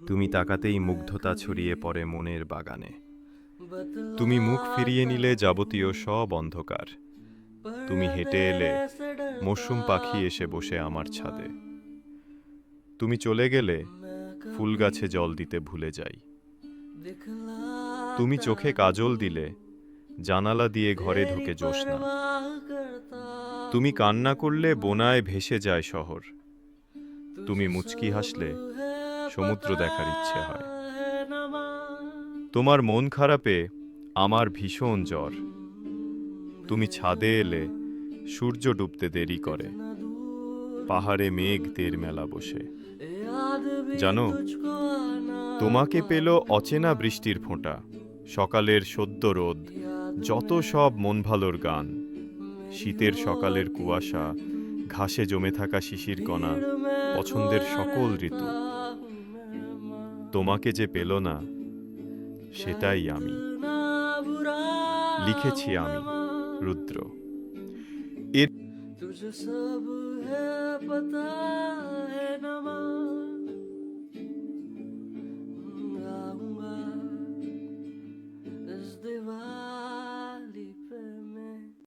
তুমি তাকাতেই মুগ্ধতা ছড়িয়ে পড়ে মনের বাগানে। তুমি মুখ ফিরিয়ে নিলে যাবতীয় সব অন্ধকার। তুমি হেঁটে এলে মৌসুম পাখি এসে বসে আমার ছাদে। তুমি চলে গেলে ফুল গাছে জল দিতে ভুলে যাই। তুমি চোখে কাজল দিলে জানালা দিয়ে ঘরে ঢোকে জ্যোৎস্না। তুমি কান্না করলে বোনায় ভেসে যায় শহর। তুমি মুচকি হাসলে সমুদ্র দেখার ইচ্ছে হয়। তোমার মন খারাপে আমার ভীষণ জ্বর। তুমি ছাদে এলে সূর্য ডুবতে দেরি করে। পাহাড়ে মেঘদের মেলা বসে। জানো, তোমাকে পেল অচেনা বৃষ্টির ফোঁটা, সকালের সদ্য রোদ, যত সব মন ভালোর গান, শীতের সকালের কুয়াশা, ঘাসে জমে থাকা শিশির কণা, পছন্দের সকল ঋতু। তোমাকে যে পেল না, সেটাই আমি লিখেছি আমি, রুদ্র। এর तुझे सब है पता